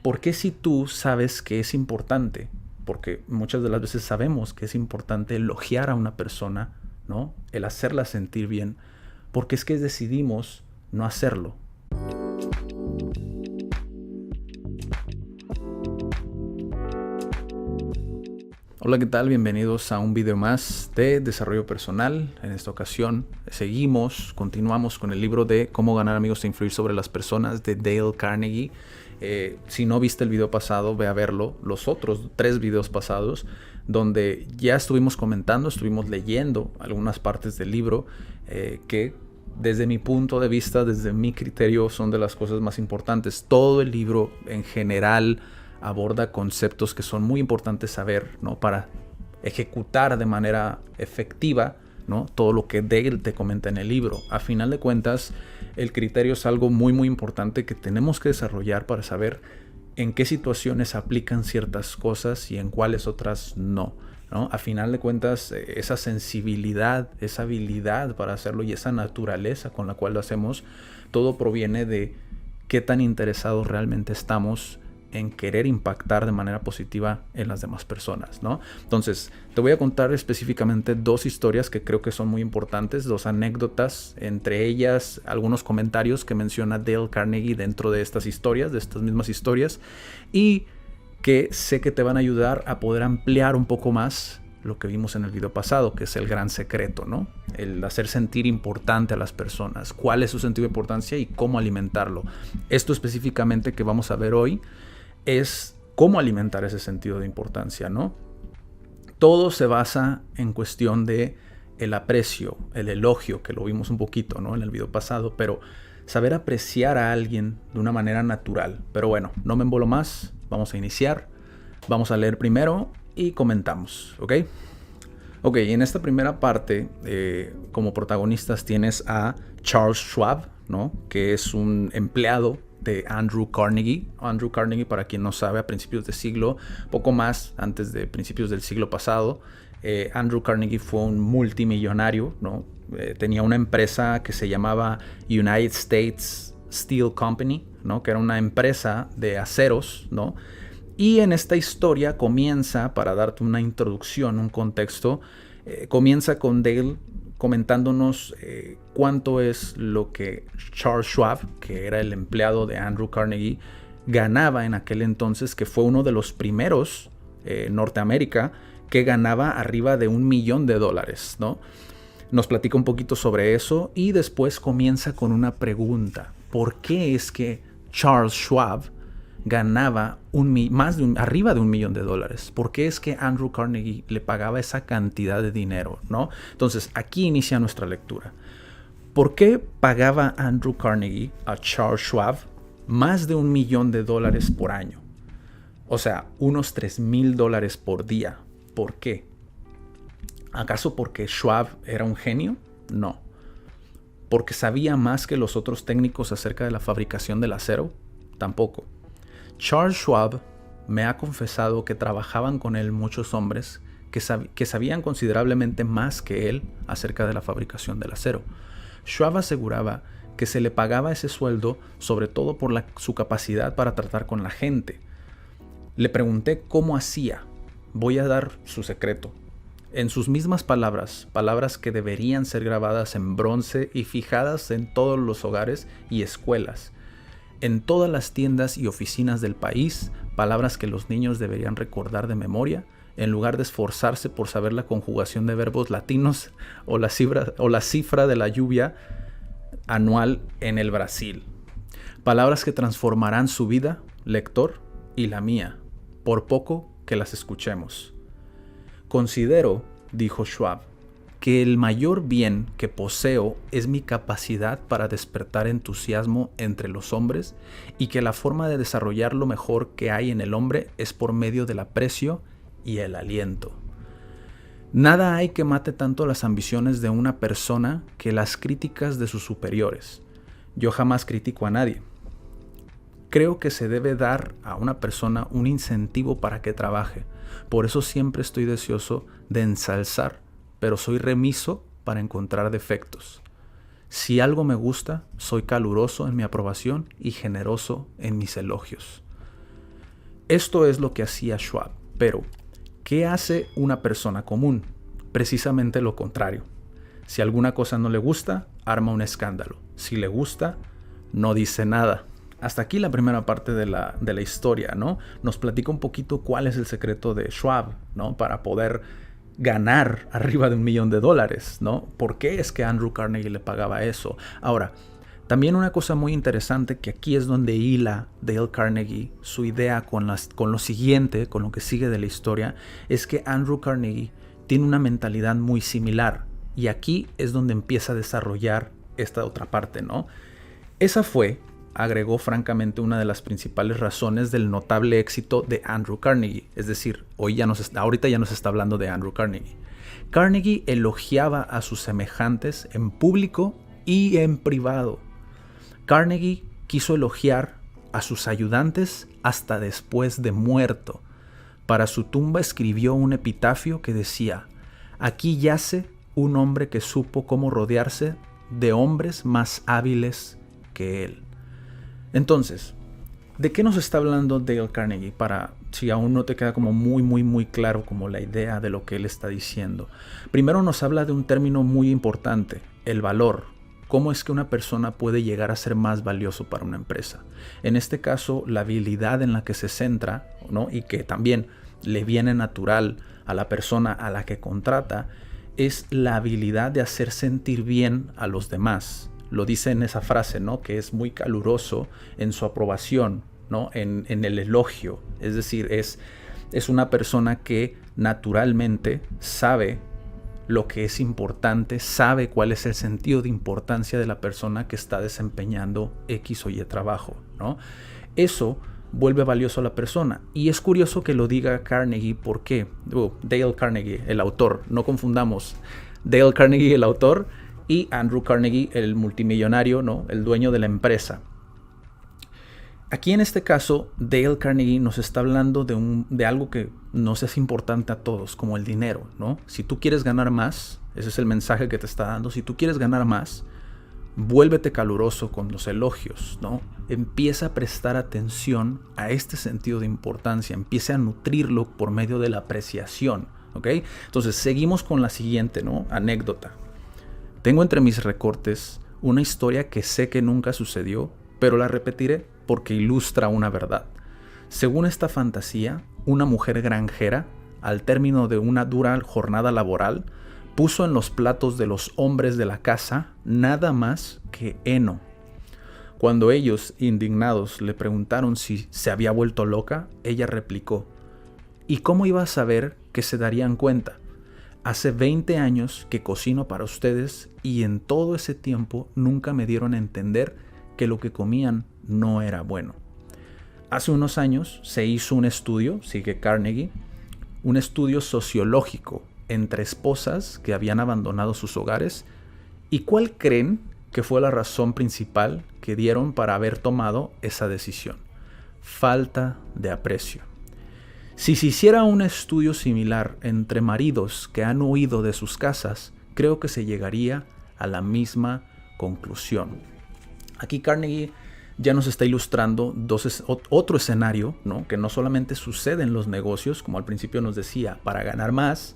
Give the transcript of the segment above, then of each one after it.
¿Por qué si tú sabes que es importante? Porque muchas de las veces sabemos que es importante elogiar a una persona, ¿no? El hacerla sentir bien. Porque es que decidimos no hacerlo. Hola, ¿qué tal? Bienvenidos a un video más de desarrollo personal. En esta ocasión continuamos con el libro de Cómo ganar amigos e influir sobre las personas de Dale Carnegie. Si no viste el video pasado, ve a verlo. Los otros 3 videos pasados, donde ya estuvimos comentando, estuvimos leyendo algunas partes del libro que desde mi punto de vista, desde mi criterio, son de las cosas más importantes. Todo el libro en general aborda conceptos que son muy importantes saber, ¿no? Para ejecutar de manera efectiva, ¿no? Todo lo que Dale te comenta en el libro. A final de cuentas, el criterio es algo muy importante que tenemos que desarrollar para saber en qué situaciones aplican ciertas cosas y en cuáles otras no, ¿no? A final de cuentas, esa sensibilidad, esa habilidad para hacerlo y esa naturaleza con la cual lo hacemos, todo proviene de qué tan interesados realmente estamos en querer impactar de manera positiva en las demás personas, ¿no? Entonces, te voy a contar específicamente 2 historias que creo que son muy importantes, 2 anécdotas, entre ellas algunos comentarios que menciona Dale Carnegie dentro de estas historias, de estas mismas historias, y que sé que te van a ayudar a poder ampliar un poco más lo que vimos en el video pasado, que es el gran secreto, ¿no? El hacer sentir importante a las personas, cuál es su sentido de importancia y cómo alimentarlo. Esto específicamente que vamos a ver hoy es cómo alimentar ese sentido de importancia, ¿no? Todo se basa en cuestión de el aprecio, el elogio, que lo vimos un poquito, ¿no? En el video pasado, pero saber apreciar a alguien de una manera natural. Pero bueno, no me embolo más, vamos a iniciar, vamos a leer primero y comentamos, ¿ok? Ok, en esta primera parte, como protagonistas tienes a Charles Schwab, ¿no? Que es un empleado de Andrew Carnegie. Andrew Carnegie, para quien no sabe, a principios de siglo, poco más antes de principios del siglo pasado, Andrew Carnegie fue un multimillonario, ¿no? Tenía una empresa que se llamaba United States Steel Company, ¿no? Que era una empresa de aceros, ¿no? Y en esta historia comienza, para darte una introducción, un contexto, comienza con Dale comentándonos cuánto es lo que Charles Schwab, que era el empleado de Andrew Carnegie, ganaba en aquel entonces, que fue uno de los primeros en Norteamérica que ganaba arriba de $1 millón, ¿no? Nos platica un poquito sobre eso y después comienza con una pregunta. ¿Por qué es que Charles Schwab ganaba arriba de $1 millón? ¿Por qué es que Andrew Carnegie le pagaba esa cantidad de dinero, ¿no? Entonces, aquí inicia nuestra lectura. ¿Por qué pagaba Andrew Carnegie a Charles Schwab más de $1 millón por año? O sea, unos $3,000 por día. ¿Por qué? ¿Acaso porque Schwab era un genio? No. ¿Porque sabía más que los otros técnicos acerca de la fabricación del acero? Tampoco. Charles Schwab me ha confesado que trabajaban con él muchos hombres que sabían considerablemente más que él acerca de la fabricación del acero. Schwab aseguraba que se le pagaba ese sueldo sobre todo por su capacidad para tratar con la gente. Le pregunté cómo hacía. Voy a dar su secreto. En sus mismas palabras, palabras que deberían ser grabadas en bronce y fijadas en todos los hogares y escuelas, en todas las tiendas y oficinas del país, palabras que los niños deberían recordar de memoria, en lugar de esforzarse por saber la conjugación de verbos latinos o la cifra de la lluvia anual en el Brasil. Palabras que transformarán su vida, lector, y la mía, por poco que las escuchemos. Considero, dijo Schwab, que el mayor bien que poseo es mi capacidad para despertar entusiasmo entre los hombres y que la forma de desarrollar lo mejor que hay en el hombre es por medio del aprecio y el aliento. Nada hay que mate tanto las ambiciones de una persona que las críticas de sus superiores. Yo jamás critico a nadie. Creo que se debe dar a una persona un incentivo para que trabaje. Por eso siempre estoy deseoso de ensalzar, pero soy remiso para encontrar defectos. Si algo me gusta, soy caluroso en mi aprobación y generoso en mis elogios. Esto es lo que hacía Schwab. Pero, ¿qué hace una persona común? Precisamente lo contrario. Si alguna cosa no le gusta, arma un escándalo. Si le gusta, no dice nada. Hasta aquí la primera parte de la historia, ¿no? Nos platica un poquito cuál es el secreto de Schwab, ¿no? Para poder ganar arriba de $1 millón, ¿no? ¿Por qué es que Andrew Carnegie le pagaba eso? Ahora, también una cosa muy interesante, que aquí es donde hila Dale Carnegie su idea con lo siguiente, con lo que sigue de la historia, es que Andrew Carnegie tiene una mentalidad muy similar. Y aquí es donde empieza a desarrollar esta otra parte, ¿no? Esa fue, agregó francamente, una de las principales razones del notable éxito de Andrew Carnegie. Es decir, ahorita ya nos está hablando de Andrew Carnegie. Carnegie elogiaba a sus semejantes en público y en privado. Carnegie quiso elogiar a sus ayudantes hasta después de muerto. Para su tumba escribió un epitafio que decía: «Aquí yace un hombre que supo cómo rodearse de hombres más hábiles que él». Entonces, ¿de qué nos está hablando Dale Carnegie? Para si aún no te queda como muy claro como la idea de lo que él está diciendo. Primero nos habla de un término muy importante, el valor. ¿Cómo es que una persona puede llegar a ser más valioso para una empresa? En este caso, la habilidad en la que se centra, ¿no? Y que también le viene natural a la persona a la que contrata, es la habilidad de hacer sentir bien a los demás. Lo dice en esa frase, ¿no? Que es muy caluroso en su aprobación, ¿no? En el elogio. Es decir, es una persona que naturalmente sabe lo que es importante, sabe cuál es el sentido de importancia de la persona que está desempeñando X o Y trabajo, ¿no? Eso vuelve valioso a la persona. Y es curioso que lo diga Carnegie. ¿Por qué? Dale Carnegie, el autor. No confundamos Dale Carnegie, el autor, y Andrew Carnegie, el multimillonario, ¿no? El dueño de la empresa. Aquí en este caso, Dale Carnegie nos está hablando de algo que nos es importante a todos, como el dinero, ¿no? Si tú quieres ganar más, ese es el mensaje que te está dando. Si tú quieres ganar más, vuélvete caluroso con los elogios, ¿no? Empieza a prestar atención a este sentido de importancia, empieza a nutrirlo por medio de la apreciación, ¿ok? Entonces, seguimos con la siguiente, ¿no? Anécdota. Tengo entre mis recortes una historia que sé que nunca sucedió, pero la repetiré porque ilustra una verdad. Según esta fantasía, una mujer granjera, al término de una dura jornada laboral, puso en los platos de los hombres de la casa nada más que heno. Cuando ellos, indignados, le preguntaron si se había vuelto loca, ella replicó: ¿y cómo iba a saber que se darían cuenta? Hace 20 años que cocino para ustedes y en todo ese tiempo nunca me dieron a entender que lo que comían no era bueno. Hace unos años se hizo un estudio, sigue Carnegie, un estudio sociológico entre esposas que habían abandonado sus hogares. ¿Y cuál creen que fue la razón principal que dieron para haber tomado esa decisión? Falta de aprecio. Si se hiciera un estudio similar entre maridos que han huido de sus casas, creo que se llegaría a la misma conclusión. Aquí Carnegie ya nos está ilustrando otro escenario, ¿no? Que no solamente sucede en los negocios, como al principio nos decía, para ganar más,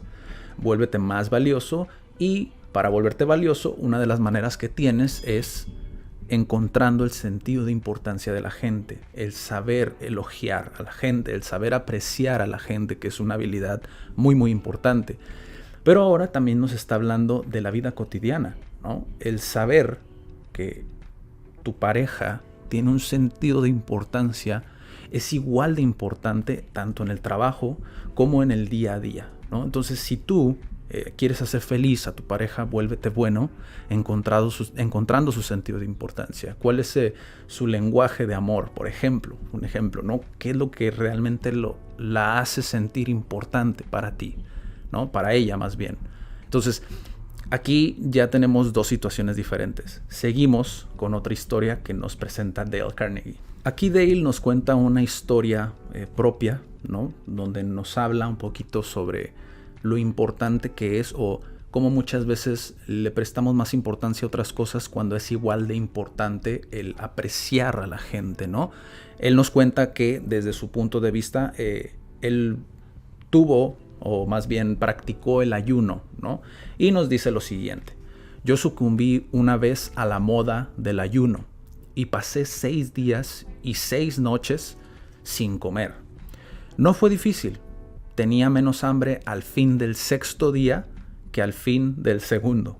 vuélvete más valioso, y para volverte valioso, una de las maneras que tienes es encontrando el sentido de importancia de la gente, el saber elogiar a la gente, el saber apreciar a la gente, que es una habilidad muy importante. Pero ahora también nos está hablando de la vida cotidiana, ¿no? El saber que tu pareja tiene un sentido de importancia es igual de importante tanto en el trabajo como en el día a día, ¿no? Entonces, si tú quieres hacer feliz a tu pareja, vuélvete bueno encontrando su sentido de importancia. ¿Cuál es su lenguaje de amor, por ejemplo? Un ejemplo, ¿no? ¿Qué es lo que realmente la hace sentir importante para ti, ¿no? Para ella, más bien. Entonces, aquí ya tenemos dos situaciones diferentes. Seguimos con otra historia que nos presenta Dale Carnegie. Aquí Dale nos cuenta una historia propia, ¿no? Donde nos habla un poquito sobre lo importante que es, o cómo muchas veces le prestamos más importancia a otras cosas cuando es igual de importante el apreciar a la gente, ¿no? Él nos cuenta que desde su punto de vista, él tuvo, o más bien practicó el ayuno, ¿no? Y nos dice lo siguiente: yo sucumbí una vez a la moda del ayuno y pasé 6 días y 6 noches sin comer. No fue difícil, tenía menos hambre al fin del 6º día que al fin del 2º.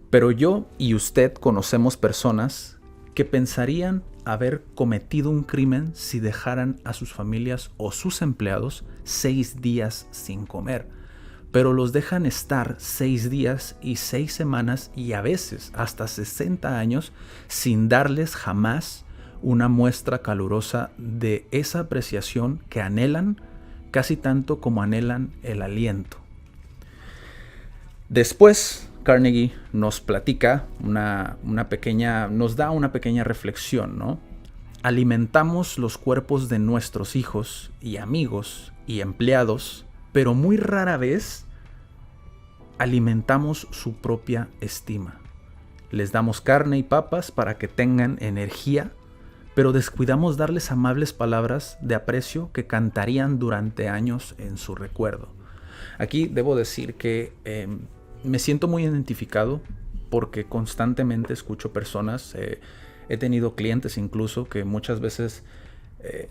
Pero yo y usted conocemos personas que pensarían haber cometido un crimen si dejaran a sus familias o sus empleados 6 días sin comer, pero los dejan estar 6 días y 6 semanas y a veces hasta 60 años sin darles jamás una muestra calurosa de esa apreciación que anhelan casi tanto como anhelan el aliento. Después, Carnegie nos platica nos da una pequeña reflexión, ¿no? Alimentamos los cuerpos de nuestros hijos y amigos y empleados, pero muy rara vez alimentamos su propia estima. Les damos carne y papas para que tengan energía, pero descuidamos darles amables palabras de aprecio que cantarían durante años en su recuerdo. Aquí debo decir que me siento muy identificado porque constantemente escucho personas, he tenido clientes incluso que muchas veces,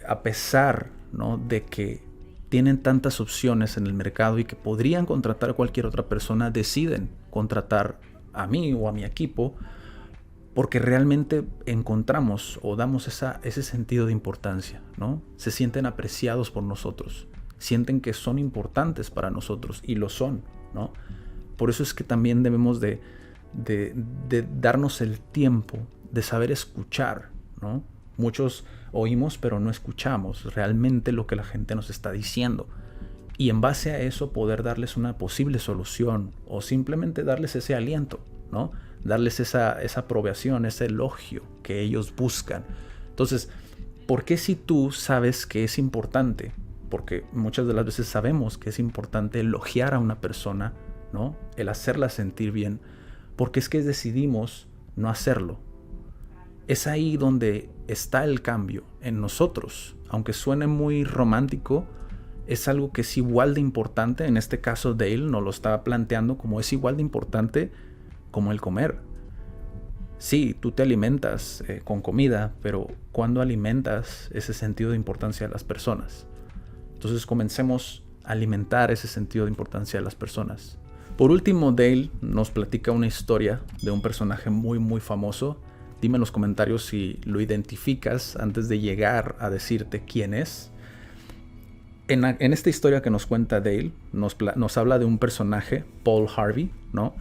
a pesar, ¿no?, de que tienen tantas opciones en el mercado y que podrían contratar a cualquier otra persona, deciden contratar a mí o a mi equipo porque realmente encontramos o damos ese sentido de importancia, ¿no? Se sienten apreciados por nosotros, sienten que son importantes para nosotros y lo son, ¿no? Por eso es que también debemos de darnos el tiempo de saber escuchar, ¿no? Muchos oímos pero no escuchamos realmente lo que la gente nos está diciendo. Y en base a eso poder darles una posible solución o simplemente darles ese aliento, ¿no? Darles esa aprobación, ese elogio que ellos buscan. Entonces, ¿por qué si tú sabes que es importante? Porque muchas de las veces sabemos que es importante elogiar a una persona, ¿no? El hacerla sentir bien. Porque es que decidimos no hacerlo. Es ahí donde está el cambio en nosotros. Aunque suene muy romántico, es algo que es igual de importante. En este caso Dale nos lo está planteando como es igual de importante como el comer. Sí, tú te alimentas con comida, pero ¿cuándo alimentas ese sentido de importancia a las personas? Entonces comencemos a alimentar ese sentido de importancia a las personas. Por último, Dale nos platica una historia de un personaje muy muy famoso. Dime en los comentarios si lo identificas antes de llegar a decirte quién es. En esta historia que nos cuenta Dale, nos habla de un personaje, Paul Harvey, ¿no?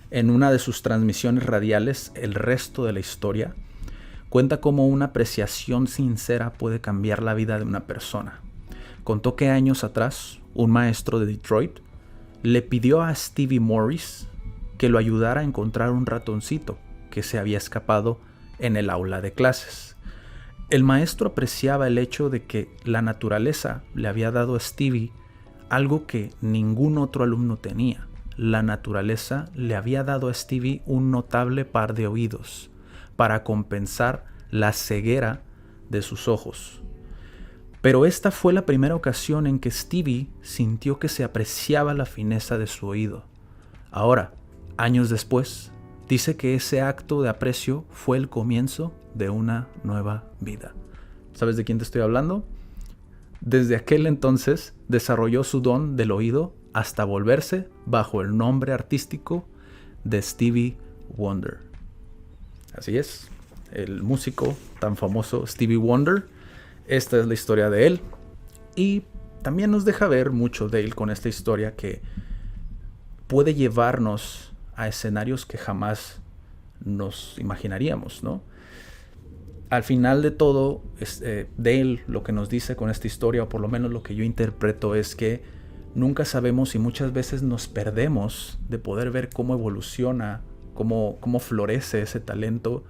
En una de sus transmisiones radiales, El resto de la historia, cuenta cómo una apreciación sincera puede cambiar la vida de una persona. Contó que años atrás, un maestro de Detroit le pidió a Stevie Morris que lo ayudara a encontrar un ratoncito que se había escapado en el aula de clases. El maestro apreciaba el hecho de que la naturaleza le había dado a Stevie algo que ningún otro alumno tenía. La naturaleza le había dado a Stevie un notable par de oídos para compensar la ceguera de sus ojos. Pero esta fue la primera ocasión en que Stevie sintió que se apreciaba la fineza de su oído. Ahora, años después, dice que ese acto de aprecio fue el comienzo de una nueva vida. ¿Sabes de quién te estoy hablando? Desde aquel entonces desarrolló su don del oído hasta volverse bajo el nombre artístico de Stevie Wonder. Así es, el músico tan famoso Stevie Wonder. Esta es la historia de él. Y también nos deja ver mucho de él con esta historia que puede llevarnos a escenarios que jamás nos imaginaríamos, ¿no? Al final de todo, Dale lo que nos dice con esta historia, o por lo menos lo que yo interpreto, es que nunca sabemos y muchas veces nos perdemos de poder ver cómo evoluciona, cómo florece ese talento,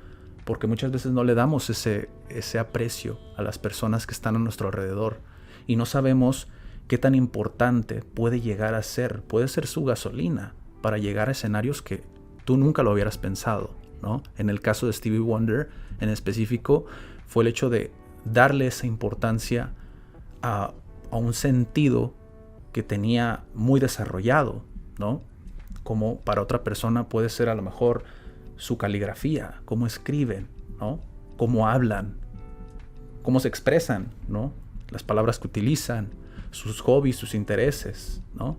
porque muchas veces no le damos ese aprecio a las personas que están a nuestro alrededor y no sabemos qué tan importante puede llegar a ser. Puede ser su gasolina para llegar a escenarios que tú nunca lo hubieras pensado, ¿no? En el caso de Stevie Wonder en específico fue el hecho de darle esa importancia a un sentido que tenía muy desarrollado, ¿no? Como para otra persona puede ser a lo mejor su caligrafía, cómo escriben, ¿no? Cómo hablan, cómo se expresan, ¿no? Las palabras que utilizan, sus hobbies, sus intereses, ¿no?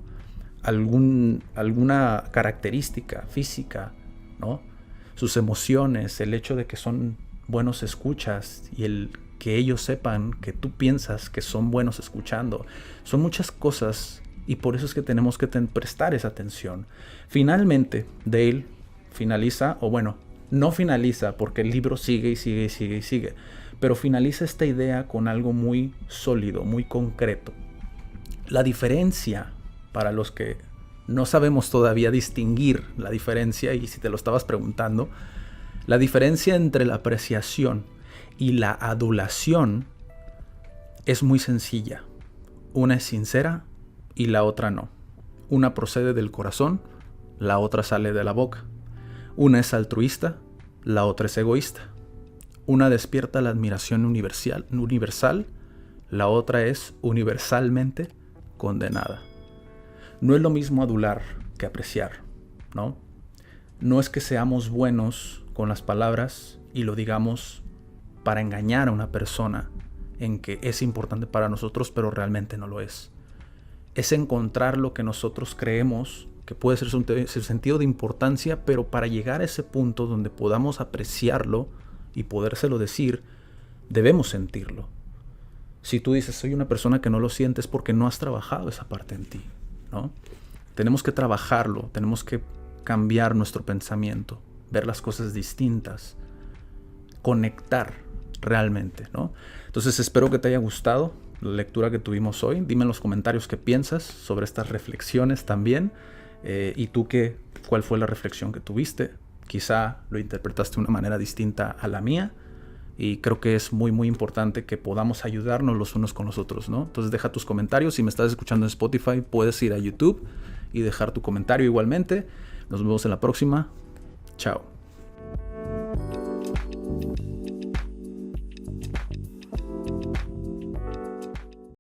Alguna característica física, ¿no? Sus emociones, el hecho de que son buenos escuchas y el que ellos sepan que tú piensas que son buenos escuchando. Son muchas cosas y por eso es que tenemos que prestar esa atención. Finalmente, Dale finaliza, o bueno, no finaliza porque el libro sigue y sigue y sigue y sigue, pero finaliza esta idea con algo muy sólido, muy concreto. La diferencia, para los que no sabemos todavía distinguir la diferencia, y si te lo estabas preguntando, la diferencia entre la apreciación y la adulación es muy sencilla. Una es sincera y la otra no. Una procede del corazón, la otra sale de la boca. Una es altruista, la otra es egoísta. Una despierta la admiración universal, la otra es universalmente condenada. No es lo mismo adular que apreciar, ¿no? No es que seamos buenos con las palabras y lo digamos para engañar a una persona en que es importante para nosotros, pero realmente no lo es. Es encontrar lo que nosotros creemos que puede ser su sentido de importancia, pero para llegar a ese punto donde podamos apreciarlo y podérselo decir, debemos sentirlo. Si tú dices, soy una persona que no lo siente, es porque no has trabajado esa parte en ti, ¿no? Tenemos que trabajarlo, tenemos que cambiar nuestro pensamiento, ver las cosas distintas, conectar realmente, ¿no? Entonces espero que te haya gustado la lectura que tuvimos hoy. Dime en los comentarios qué piensas sobre estas reflexiones también. Y tú cuál fue la reflexión que tuviste. Quizá lo interpretaste de una manera distinta a la mía. Y creo que es muy, muy importante que podamos ayudarnos los unos con los otros, ¿no? Entonces deja tus comentarios. Si me estás escuchando en Spotify, puedes ir a YouTube y dejar tu comentario igualmente. Nos vemos en la próxima. Chao.